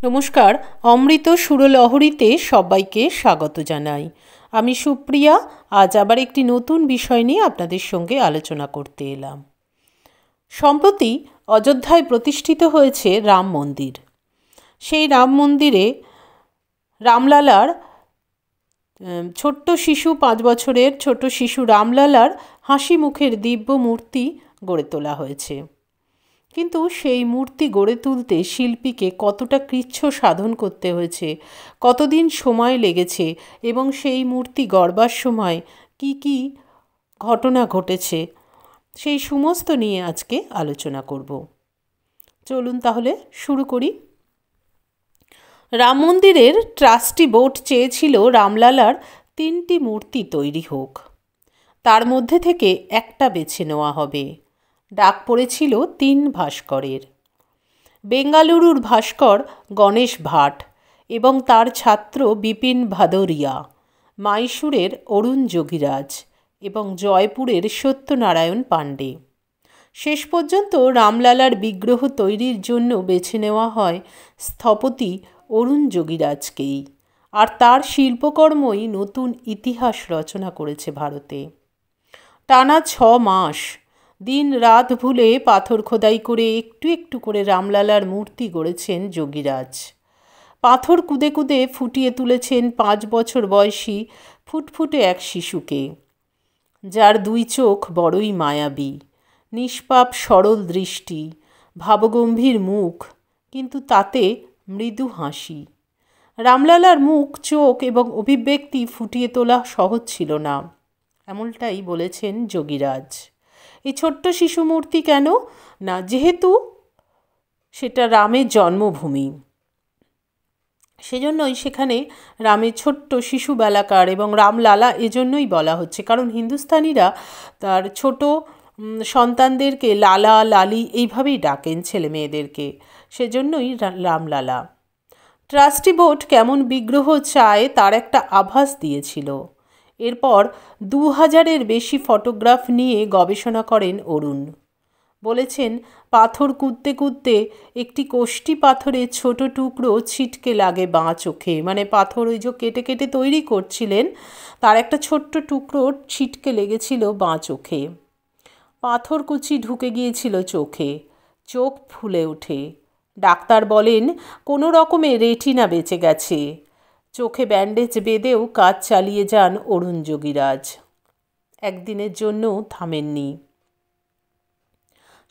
নমস্কার, অমৃত সুরলহরীতে সবাইকে স্বাগত জানাই। আমি সুপ্রিয়া। আজ আবার একটি নতুন বিষয় নিয়ে আপনাদের সঙ্গে আলোচনা করতে এলাম। সম্প্রতি অযোধ্যায় প্রতিষ্ঠিত হয়েছে রাম মন্দির। সেই রাম মন্দিরে রামলালার ছোট্ট শিশু 5 বছরের ছোট শিশু রামলালার হাসি মুখের দিব্য মূর্তি গড়ে তোলা হয়েছে। কিন্তু সেই মূর্তি গড়ে তুলতে শিল্পীকে কতটা কৃচ্ছ সাধন করতে হয়েছে, কতদিন সময় লেগেছে এবং সেই মূর্তি গড়বার সময় কি কি ঘটনা ঘটেছে, সেই সমস্ত নিয়ে আজকে আলোচনা করব। চলুন তাহলে শুরু করি। রাম মন্দিরের ট্রাস্টি বোর্ড চেয়েছিল রামলালার 3টি মূর্তি তৈরি হোক, তার মধ্যে থেকে একটা বেছে নেওয়া হবে। ডাক পড়েছিল 3 ভাস্করের। বেঙ্গালুরুর ভাস্কর গণেশ ভাট এবং তার ছাত্র বিপিন ভাদোরিয়া, মাইসুরের অরুণ যোগীরাজ এবং জয়পুরের সত্যনারায়ণ পাণ্ডে। শেষ পর্যন্ত রামলালার বিগ্রহ তৈরির জন্য বেছে নেওয়া হয় স্থপতি অরুণ যোগীরাজকেই, আর তার শিল্পকর্মই নতুন ইতিহাস রচনা করেছে ভারতে। টানা 6 মাস দিন রাত ভুলে পাথর খোদাই করে একটু একটু করে রামলালার মূর্তি গড়েছেন যোগীরাজ। পাথর কুদে কুদে ফুটিয়ে তুলেছেন 5 বছর বয়সী ফুটফুটে এক শিশুকে, যার 2 চোখ বড়ই মায়াবী, নিষ্পাপ সরল দৃষ্টি, ভাবগম্ভীর মুখ, কিন্তু তাতে মৃদু হাসি। রামলালার মুখ, চোখ এবং অভিব্যক্তি ফুটিয়ে তোলা সহজ ছিল না, এমনটাই বলেছেন যোগীরাজ। এই ছোট্ট শিশু মূর্তি কেন না, যেহেতু সেটা রামের জন্মভূমি, সেজন্যই সেখানে রামের ছোট্ট শিশুবেলাকার এবং রামলালা এজন্যই বলা হচ্ছে, কারণ হিন্দুস্তানিরা তার ছোট সন্তানদেরকে লালা লালি এইভাবেই ডাকেন ছেলে মেয়েদেরকে, সেজন্যই রামলালা। ট্রাস্টি বোর্ড কেমন বিগ্রহ চায় তার একটা আভাস দিয়েছিল। এরপর 2000-এর বেশি ফটোগ্রাফ নিয়ে গবেষণা করেন অরুণ। বলেছেন, পাথর কুঁদতে কুঁদতে একটি কোষ্ঠী পাথরের ছোট টুকরো ছিটকে লাগে বাঁ চোখে। মানে পাথর ওই যে কেটে কেটে তৈরি করছিলেন, তার একটা ছোট্ট টুকরো ছিটকে লেগেছিল বাঁ চোখে। পাথর কুচি ঢুকে গিয়েছিল চোখে, চোখ ফুলে ওঠে। ডাক্তার বলেন কোনো রকমে রেটিনা বেঁচে গেছে। চোখে ব্যান্ডেজ বেঁধেও কাজ চালিয়ে যান অরুণ যোগীরাজ। একদিনের জন্যও থামেননি।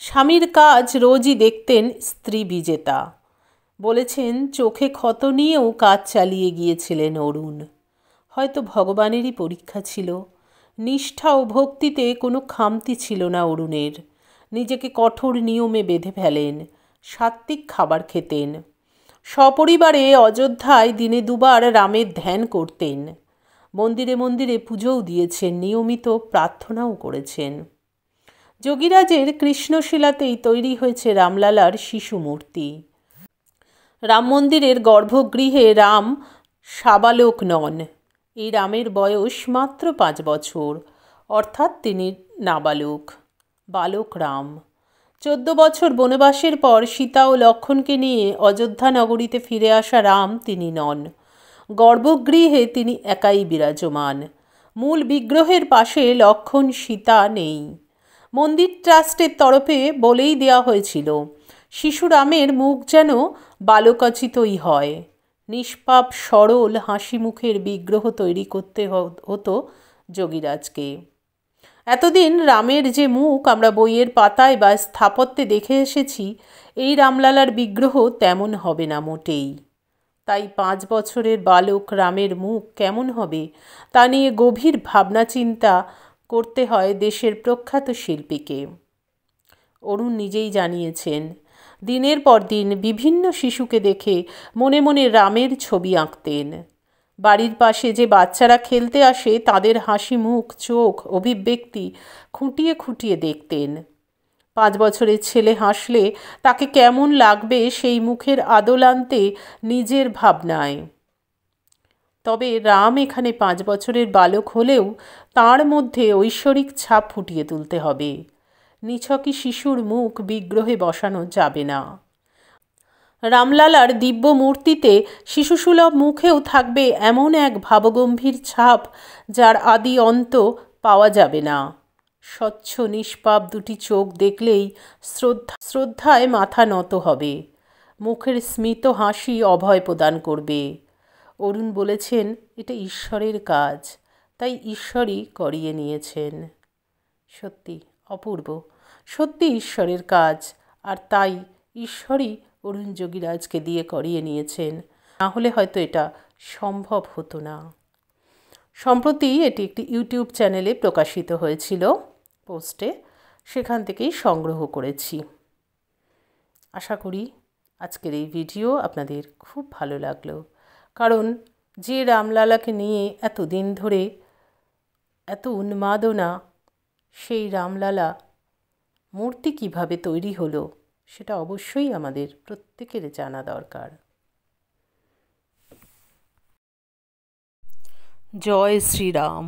স্বামীর কাজ রোজই দেখতেন স্ত্রী বিজেতা। বলেছেন, চোখে ক্ষত নিয়েও কাজ চালিয়ে গিয়েছিলেন অরুণ। হয়তো ভগবানেরই পরীক্ষা ছিল। নিষ্ঠা ও ভক্তিতে কোনো খামতি ছিল না অরুণের। নিজেকে কঠোর নিয়মে বেঁধে ফেলেন, সাত্ত্বিক খাবার খেতেন। সপরিবারে অযোধ্যায় দিনে 2 বার রামের ধ্যান করতেন। মন্দিরে মন্দিরে পুজোও দিয়েছেন, নিয়মিত প্রার্থনাও করেছেন। যোগীরাজের কৃষ্ণশিলাতেই তৈরি হয়েছে রামলালার শিশু মূর্তি। রাম মন্দিরের গর্ভগৃহে রাম সাবালক নন। এই রামের বয়স মাত্র 5 বছর, অর্থাৎ তিনি নাবালক, বালক রাম। 14 বছর বনবাসের পর সীতা ও লক্ষ্মণকে নিয়ে অযোধ্যা নগরীতে ফিরে আসা রাম তিনি নন। গর্ভগৃহে তিনি একাই বিরাজমান। মূল বিগ্রহের পাশে লক্ষ্মণ সীতা নেই। মন্দির ট্রাস্টের তরফে বলেই দেওয়া হয়েছিল, শিশু রামের মুখ যেন বালকোচিতই হয়। নিষ্পাপ সরল হাসি মুখের বিগ্রহ তৈরি করতে হতো যোগীরাজকে। এতদিন রামের যে মুখ আমরা বইয়ের পাতায় বা স্থাপত্যে দেখে এসেছি, এই রামলালার বিগ্রহ তেমন হবে না মোটেই। তাই 5 বছরের বালক রামের মুখ কেমন হবে তা নিয়ে গভীর ভাবনা চিন্তা করতে হয় দেশের প্রখ্যাত শিল্পীকে। অরুণ নিজেই জানিয়েছেন, দিনের পর দিন বিভিন্ন শিশুকে দেখে মনে মনে রামের ছবি আঁকতেন। বাড়ির পাশে যে বাচ্চারা খেলতে আসে তাদের হাসি মুখ, চোখ, অভিব্যক্তি খুঁটিয়ে খুঁটিয়ে দেখতেন। 5 বছরের ছেলে হাসলে তাকে কেমন লাগবে সেই মুখের আদল আনতে নিজের ভাবনায়। তবে রাম এখানে 5 বছরের বালক হলেও তার মধ্যে ঐশ্বরিক ছাপ ফুটিয়ে তুলতে হবে। নিছকই শিশুর মুখ বিগ্রহে বসানো যাবে না। রামলালার দিব্য মূর্তিতে শিশুসুলভ মুখেও থাকবে এমন এক ভাবগম্ভীর ছাপ যার আদি অন্ত পাওয়া যাবে না। স্বচ্ছ নিষ্পাপ দুটি চোখ দেখলেই শ্রদ্ধায় মাথা নত হবে, মুখের স্মিত হাসি অভয় প্রদান করবে। অরুণ বলেছেন এটা ঈশ্বরের কাজ, তাই ঈশ্বরই করিয়ে নিয়েছেন। সত্যি অপূর্ব, সত্যি ঈশ্বরের কাজ, আর তাই ঈশ্বরই অরুণ যোগীরাজকে দিয়ে করিয়ে নিয়েছেন, না হলে হয়তো এটা সম্ভব হতো না। সম্প্রতি এটি একটি ইউটিউব চ্যানেলে প্রকাশিত হয়েছিল পোস্টে, সেখান থেকেই সংগ্রহ করেছি। আশা করি আজকের এই ভিডিও আপনাদের খুব ভালো লাগলো, কারণ যে রামলালাকে নিয়ে এত দিন ধরে এত উন্মাদনা, সেই রামলালা মূর্তি কিভাবে তৈরি হলো সেটা অবশ্যই আমাদের প্রত্যেকের জানা দরকার। জয় শ্রীরাম।